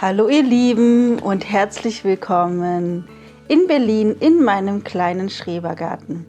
Hallo ihr Lieben und herzlich willkommen in Berlin in meinem kleinen Schrebergarten.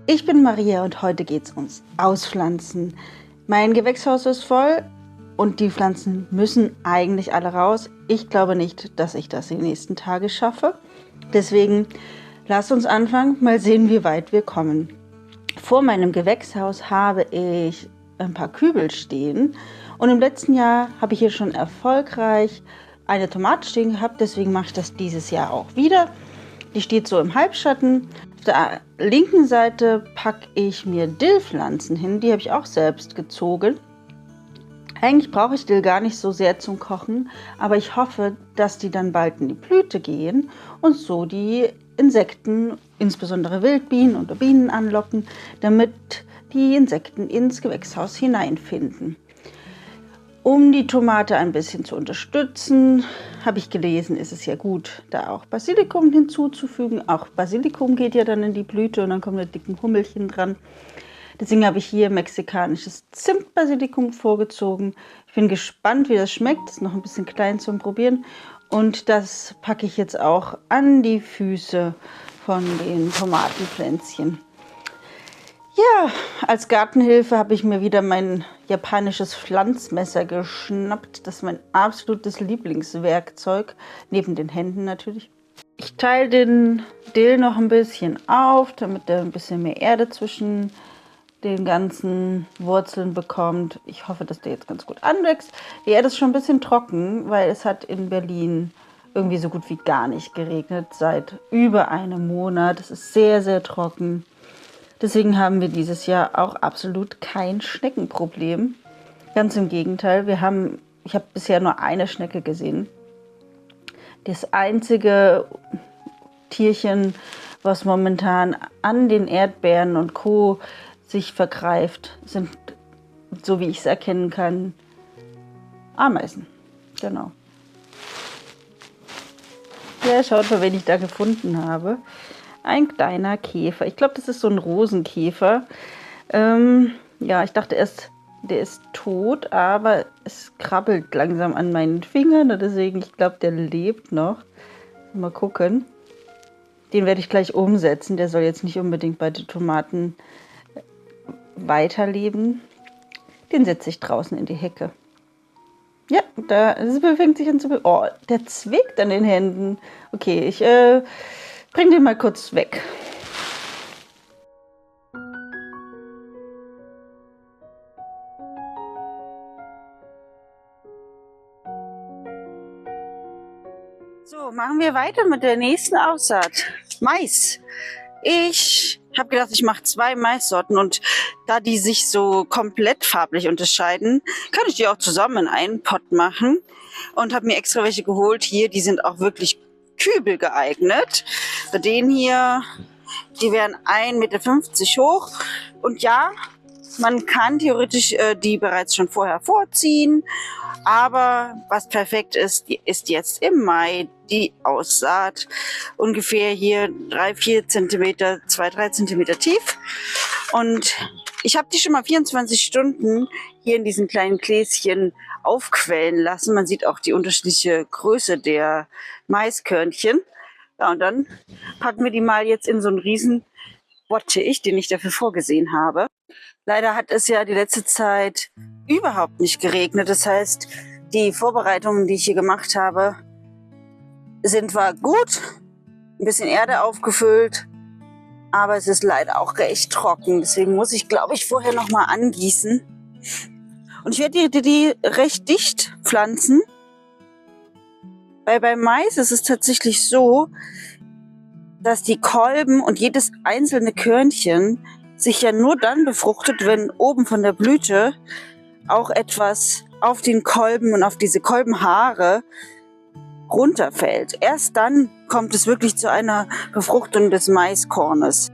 Ich bin Maria und heute geht es ums Auspflanzen. Mein Gewächshaus ist voll und die Pflanzen müssen eigentlich alle raus. Ich glaube nicht, dass ich das die nächsten Tage schaffe. Deswegen lasst uns anfangen, mal sehen, wie weit wir kommen. Vor meinem Gewächshaus habe ich ein paar Kübel stehen und im letzten Jahr habe ich hier schon erfolgreich eine Tomate stehen gehabt, deswegen mache ich das dieses Jahr auch wieder. Die steht so im Halbschatten. Auf der linken Seite packe ich mir Dillpflanzen hin, die habe ich auch selbst gezogen. Eigentlich brauche ich Dill gar nicht so sehr zum Kochen, aber ich hoffe, dass die dann bald in die Blüte gehen und so die Insekten, insbesondere Wildbienen oder Bienen anlocken, damit die Insekten ins Gewächshaus hineinfinden. Um die Tomate ein bisschen zu unterstützen, habe ich gelesen, ist es ja gut, da auch Basilikum hinzuzufügen. Auch Basilikum geht ja dann in die Blüte und dann kommen da dicken Hummelchen dran. Deswegen habe ich hier mexikanisches Zimtbasilikum vorgezogen. Ich bin gespannt, wie das schmeckt. Das ist noch ein bisschen klein zum Probieren. Und das packe ich jetzt auch an die Füße von den Tomatenpflänzchen. Ja, als Gartenhilfe habe ich mir wieder mein japanisches Pflanzmesser geschnappt. Das ist mein absolutes Lieblingswerkzeug, neben den Händen natürlich. Ich teile den Dill noch ein bisschen auf, damit er ein bisschen mehr Erde zwischen den ganzen Wurzeln bekommt. Ich hoffe, dass der jetzt ganz gut anwächst. Die Erde ist schon ein bisschen trocken, weil es hat in Berlin irgendwie so gut wie gar nicht geregnet seit über einem Monat. Es ist sehr, sehr trocken. Deswegen haben wir dieses Jahr auch absolut kein Schneckenproblem. Ganz im Gegenteil, ich habe bisher nur eine Schnecke gesehen. Das einzige Tierchen, was momentan an den Erdbeeren und Co. sich vergreift, sind, so wie ich es erkennen kann, Ameisen. Genau. Ja, schaut mal, wen ich da gefunden habe. Ein kleiner Käfer. Ich glaube, das ist so ein Rosenkäfer. Ja, ich dachte erst, der ist tot, aber es krabbelt langsam an meinen Fingern. Und deswegen, ich glaube, der lebt noch. Mal gucken. Den werde ich gleich umsetzen. Der soll jetzt nicht unbedingt bei den Tomaten weiterleben. Den setze ich draußen in die Hecke. Ja, das fängt sich an zu bewegen. Oh, der zwickt an den Händen. Okay, ich bring den mal kurz weg. So, machen wir weiter mit der nächsten Aussaat. Mais. Ich habe gedacht, ich mache 2 Maissorten und da die sich so komplett farblich unterscheiden, kann ich die auch zusammen in einen Pott machen und habe mir extra welche geholt. Hier, die sind auch wirklich Kübel geeignet. Bei denen hier, die wären 1,50 Meter hoch und ja, man kann theoretisch die bereits schon vorher vorziehen, aber was perfekt ist, die ist jetzt im Mai die Aussaat. Ungefähr hier 3-4 Zentimeter, 2-3 Zentimeter tief. Und ich habe die schon mal 24 Stunden hier in diesen kleinen Gläschen aufquellen lassen. Man sieht auch die unterschiedliche Größe der Maiskörnchen. Ja, und dann packen wir die mal jetzt in so einen riesen Bottich, den ich dafür vorgesehen habe. Leider hat es ja die letzte Zeit überhaupt nicht geregnet. Das heißt, die Vorbereitungen, die ich hier gemacht habe, sind zwar gut, ein bisschen Erde aufgefüllt, aber es ist leider auch recht trocken. Deswegen muss ich, glaube ich, vorher noch mal angießen. Und ich werde die recht dicht pflanzen. Weil beim Mais ist es tatsächlich so, dass die Kolben und jedes einzelne Körnchen sich ja nur dann befruchtet, wenn oben von der Blüte auch etwas auf den Kolben und auf diese Kolbenhaare runterfällt. Erst dann kommt es wirklich zu einer Befruchtung des Maiskornes.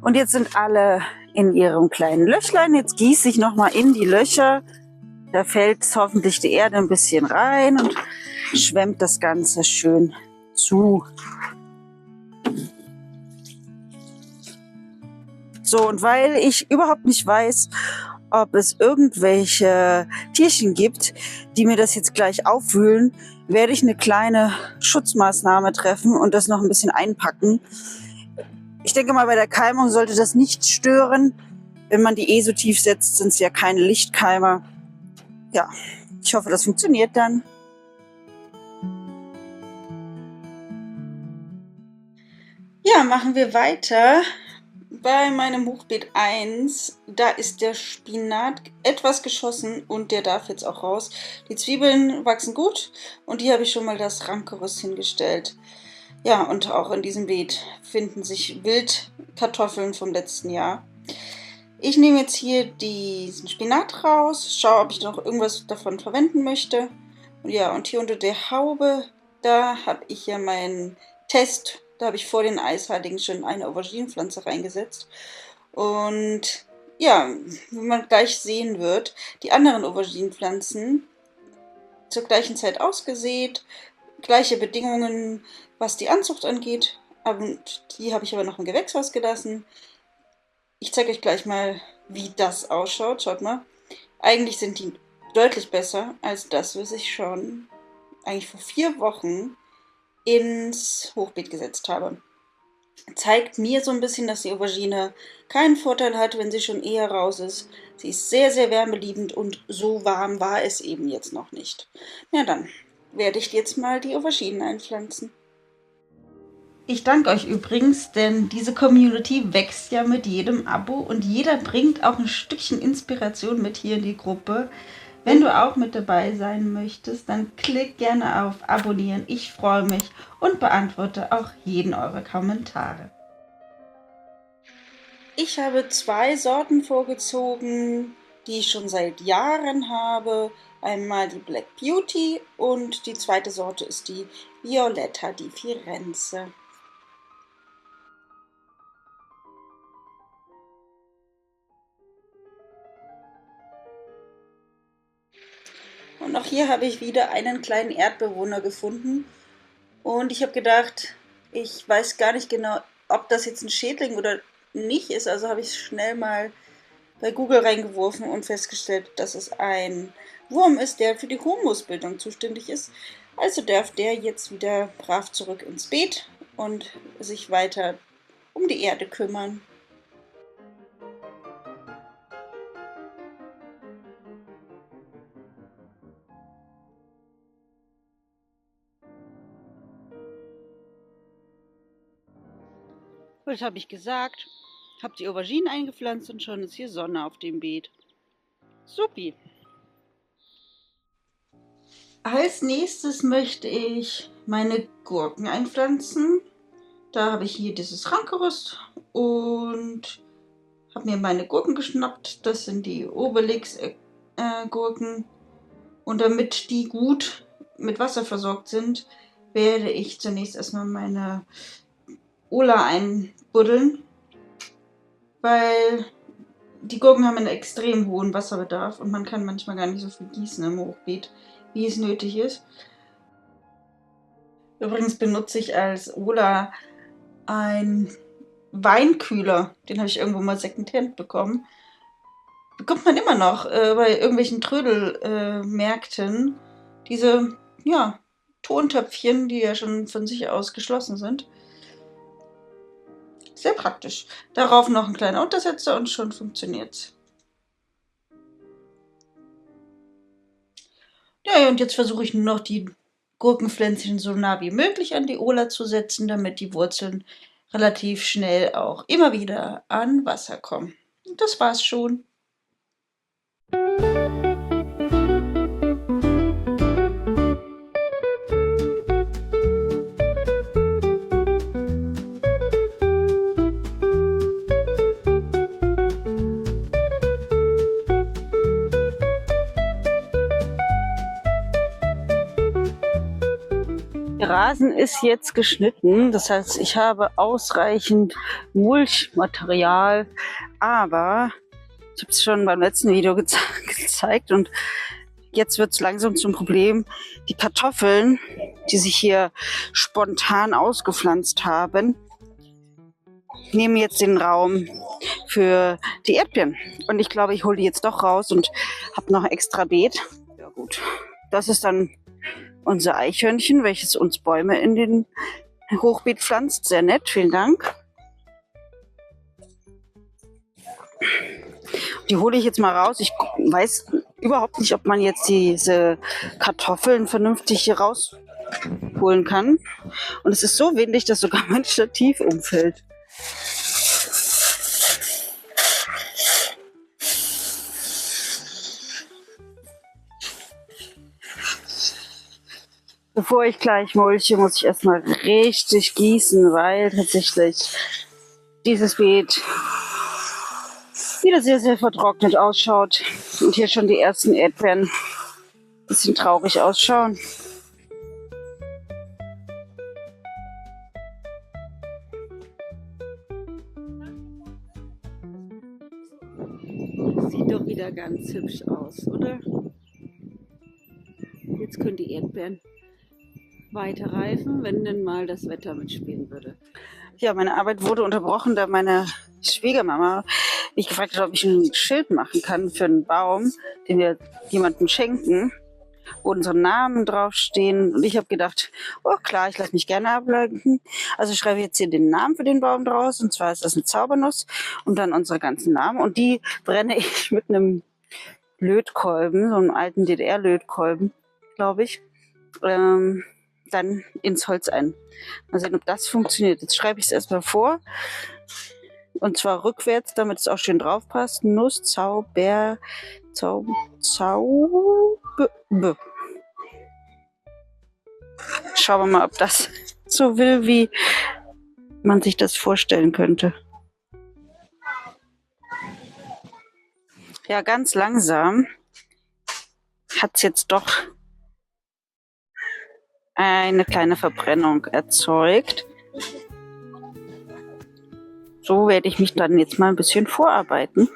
Und jetzt sind alle in ihrem kleinen Löchlein. Jetzt gieße ich nochmal in die Löcher. Da fällt hoffentlich die Erde ein bisschen rein und schwemmt das Ganze schön zu. So, und weil ich überhaupt nicht weiß, ob es irgendwelche Tierchen gibt, die mir das jetzt gleich aufwühlen, werde ich eine kleine Schutzmaßnahme treffen und das noch ein bisschen einpacken. Ich denke mal, bei der Keimung sollte das nicht stören. Wenn man die so tief setzt, sind es ja keine Lichtkeimer. Ja, ich hoffe, das funktioniert dann. Ja, machen wir weiter. Bei meinem Hochbeet 1, da ist der Spinat etwas geschossen und der darf jetzt auch raus. Die Zwiebeln wachsen gut und hier habe ich schon mal das Rankenrüst hingestellt. Ja, und auch in diesem Beet finden sich Wildkartoffeln vom letzten Jahr. Ich nehme jetzt hier diesen Spinat raus, schaue, ob ich noch irgendwas davon verwenden möchte. Ja, und hier unter der Haube, da habe ich ja meinen Test. Da habe ich vor den Eisheiligen schon eine Auberginenpflanze reingesetzt. Und ja, wie man gleich sehen wird, die anderen Auberginenpflanzen zur gleichen Zeit ausgesät, gleiche Bedingungen, was die Anzucht angeht. Und die habe ich aber noch im Gewächshaus gelassen. Ich zeige euch gleich mal, wie das ausschaut. Schaut mal. Eigentlich sind die deutlich besser als das, was ich schon eigentlich vor 4 Wochen ins Hochbeet gesetzt habe. Zeigt mir so ein bisschen, dass die Aubergine keinen Vorteil hat, wenn sie schon eher raus ist. Sie ist sehr, sehr wärmeliebend und so warm war es eben jetzt noch nicht. Ja, dann werde ich jetzt mal die Auberginen einpflanzen. Ich danke euch übrigens, denn diese Community wächst ja mit jedem Abo und jeder bringt auch ein Stückchen Inspiration mit hier in die Gruppe. Wenn du auch mit dabei sein möchtest, dann klick gerne auf Abonnieren. Ich freue mich und beantworte auch jeden eurer Kommentare. Ich habe 2 Sorten vorgezogen, die ich schon seit Jahren habe. Einmal die Black Beauty und die zweite Sorte ist die Violetta di Firenze. Und auch hier habe ich wieder einen kleinen Erdbewohner gefunden. Und ich habe gedacht, ich weiß gar nicht genau, ob das jetzt ein Schädling oder nicht ist. Also habe ich schnell mal bei Google reingeworfen und festgestellt, dass es ein Wurm ist, der für die Humusbildung zuständig ist. Also darf der jetzt wieder brav zurück ins Beet und sich weiter um die Erde kümmern. Was habe ich gesagt? Habe die Auberginen eingepflanzt und schon ist hier Sonne auf dem Beet. Supi. Als nächstes möchte ich meine Gurken einpflanzen. Da habe ich hier dieses Rankenrüst und habe mir meine Gurken geschnappt. Das sind die Obelix-Gurken. Und damit die gut mit Wasser versorgt sind, werde ich zunächst erstmal meine Ola einbuddeln, weil die Gurken haben einen extrem hohen Wasserbedarf und man kann manchmal gar nicht so viel gießen im Hochbeet, wie es nötig ist. Übrigens benutze ich als Ola einen Weinkühler, den habe ich irgendwo mal secondhand bekommen. Bekommt man immer noch bei irgendwelchen Trödelmärkten diese Tontöpfchen, die ja schon von sich aus geschlossen sind. Sehr praktisch. Darauf noch ein kleiner Untersetzer und schon funktioniert's. Ja, und jetzt versuche ich nur noch die Gurkenpflänzchen so nah wie möglich an die Ola zu setzen, damit die Wurzeln relativ schnell auch immer wieder an Wasser kommen. Und das war's schon. Der Rasen ist jetzt geschnitten, das heißt, ich habe ausreichend Mulchmaterial, aber ich habe es schon beim letzten Video gezeigt und jetzt wird es langsam zum Problem. Die Kartoffeln, die sich hier spontan ausgepflanzt haben, nehmen jetzt den Raum für die Erdbeeren. Und ich glaube, ich hole die jetzt doch raus und habe noch extra Beet. Ja gut, das ist dann unser Eichhörnchen, welches uns Bäume in den Hochbeet pflanzt. Sehr nett, vielen Dank. Die hole ich jetzt mal raus. Ich weiß überhaupt nicht, ob man jetzt diese Kartoffeln vernünftig hier rausholen kann. Und es ist so windig, dass sogar mein Stativ umfällt. Bevor ich gleich mulche, muss ich erstmal richtig gießen, weil tatsächlich dieses Beet wieder sehr, sehr vertrocknet ausschaut und hier schon die ersten Erdbeeren ein bisschen traurig ausschauen. Sieht doch wieder ganz hübsch aus, oder? Jetzt können die Erdbeeren weiter reifen, wenn denn mal das Wetter mitspielen würde. Ja, meine Arbeit wurde unterbrochen, da meine Schwiegermama mich gefragt hat, ob ich ein Schild machen kann für einen Baum, den wir jemandem schenken, wo unsere Namen draufstehen. Und ich habe gedacht, oh klar, ich lasse mich gerne ablenken. Also schreibe ich jetzt hier den Namen für den Baum draus. Und zwar ist das eine Zaubernuss und dann unsere ganzen Namen. Und die brenne ich mit einem Lötkolben, so einem alten DDR-Lötkolben, glaube ich, dann ins Holz ein. Mal sehen, ob das funktioniert. Jetzt schreibe ich es erstmal vor. Und zwar rückwärts, damit es auch schön drauf passt. Nuss, Zauber, Schauen wir mal, ob das so will, wie man sich das vorstellen könnte. Ja, ganz langsam hat es jetzt doch eine kleine Verbrennung erzeugt. So werde ich mich dann jetzt mal ein bisschen vorarbeiten.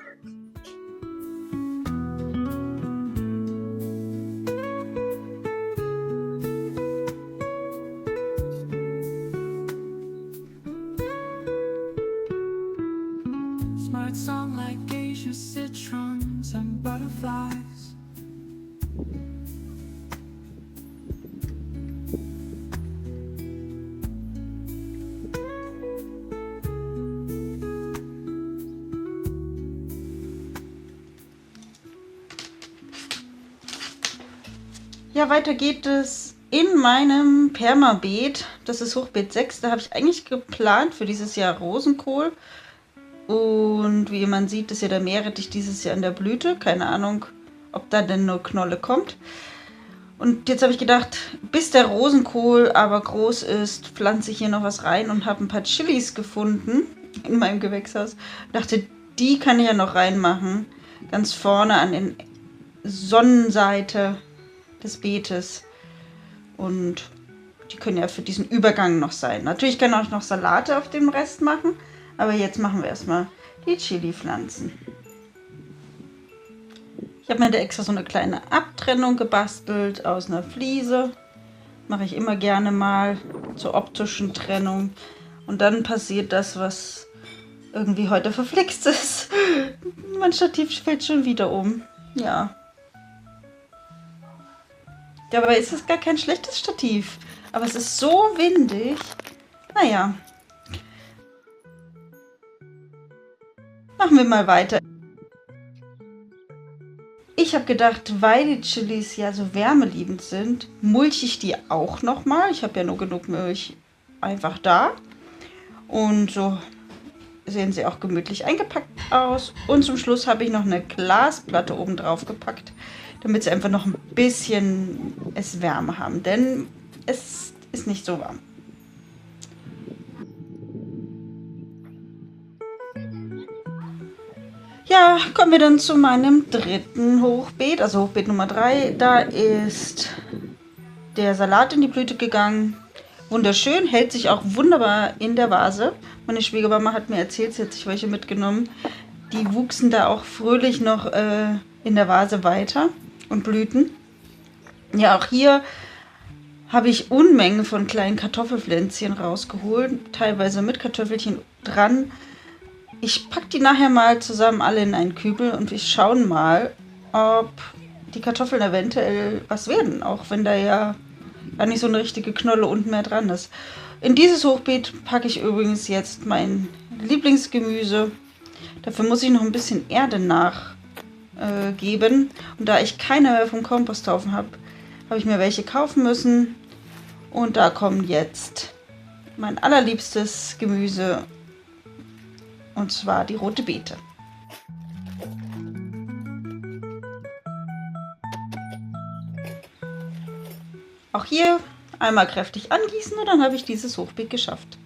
Might sound like Asia citrons and butterflies. Ja, weiter geht es in meinem Permabeet. Das ist Hochbeet 6. Da habe ich eigentlich geplant für dieses Jahr Rosenkohl. Und wie man sieht, ist ja der Meerrettich dieses Jahr in der Blüte. Keine Ahnung, ob da denn nur Knolle kommt. Und jetzt habe ich gedacht, bis der Rosenkohl aber groß ist, pflanze ich hier noch was rein und habe ein paar Chilis gefunden in meinem Gewächshaus. Dachte, die kann ich ja noch reinmachen. Ganz vorne an den Sonnenseite des Beetes. Und die können ja für diesen Übergang noch sein. Natürlich kann ich auch noch Salate auf dem Rest machen. Aber jetzt machen wir erstmal die Chili-Pflanzen. Ich habe mir da extra so eine kleine Abtrennung gebastelt aus einer Fliese. Mache ich immer gerne mal zur optischen Trennung. Und dann passiert das, was irgendwie heute verflixt ist. Mein Stativ fällt schon wieder um. Ja. Dabei ist es gar kein schlechtes Stativ. Aber es ist so windig. Naja. Machen wir mal weiter. Ich habe gedacht, weil die Chilis ja so wärmeliebend sind, mulche ich die auch nochmal. Ich habe ja nur genug Milch einfach da. Und so sehen sie auch gemütlich eingepackt aus. Und zum Schluss habe ich noch eine Glasplatte oben drauf gepackt, damit sie einfach noch ein bisschen es Wärme haben. Denn es ist nicht so warm. Ja, kommen wir dann zu meinem dritten Hochbeet, also Hochbeet Nummer 3. Da ist der Salat in die Blüte gegangen. Wunderschön, hält sich auch wunderbar in der Vase. Meine Schwiegermama hat mir erzählt, sie hat sich welche mitgenommen. Die wuchsen da auch fröhlich noch in der Vase weiter und blühten. Ja, auch hier habe ich Unmengen von kleinen Kartoffelpflänzchen rausgeholt, teilweise mit Kartoffelchen dran. Ich packe die nachher mal zusammen alle in einen Kübel und wir schauen mal, ob die Kartoffeln eventuell was werden, auch wenn da ja gar nicht so eine richtige Knolle unten mehr dran ist. In dieses Hochbeet packe ich übrigens jetzt mein Lieblingsgemüse. Dafür muss ich noch ein bisschen Erde nachgeben. Und da ich keine mehr vom Komposthaufen habe, habe ich mir welche kaufen müssen. Und da kommt jetzt mein allerliebstes Gemüse. Und zwar die rote Beete. Auch hier einmal kräftig angießen und dann habe ich dieses Hochbeet geschafft.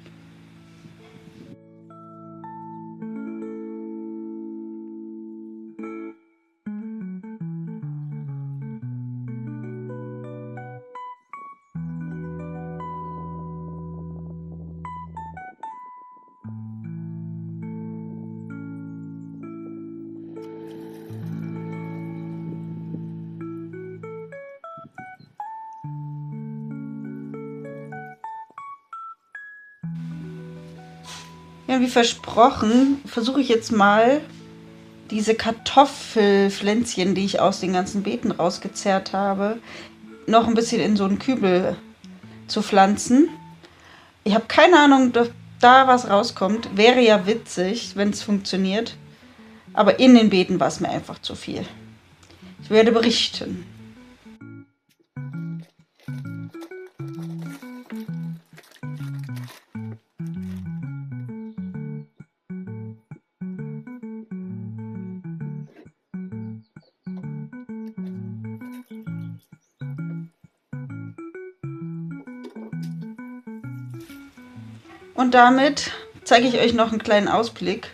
Ja, wie versprochen, versuche ich jetzt mal diese Kartoffelpflänzchen, die ich aus den ganzen Beeten rausgezerrt habe, noch ein bisschen in so einen Kübel zu pflanzen. Ich habe keine Ahnung, ob da was rauskommt. Wäre ja witzig, wenn es funktioniert. Aber in den Beeten war es mir einfach zu viel. Ich werde berichten. Und damit zeige ich euch noch einen kleinen Ausblick.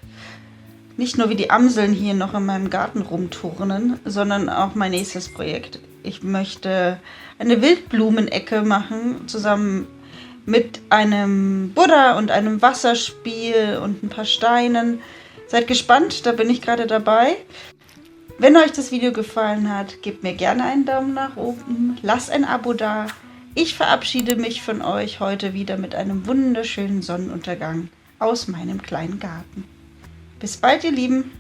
Nicht nur wie die Amseln hier noch in meinem Garten rumturnen, sondern auch mein nächstes Projekt. Ich möchte eine Wildblumenecke machen, zusammen mit einem Buddha und einem Wasserspiel und ein paar Steinen. Seid gespannt, da bin ich gerade dabei. Wenn euch das Video gefallen hat, gebt mir gerne einen Daumen nach oben, lasst ein Abo da. Ich verabschiede mich von euch heute wieder mit einem wunderschönen Sonnenuntergang aus meinem kleinen Garten. Bis bald, ihr Lieben!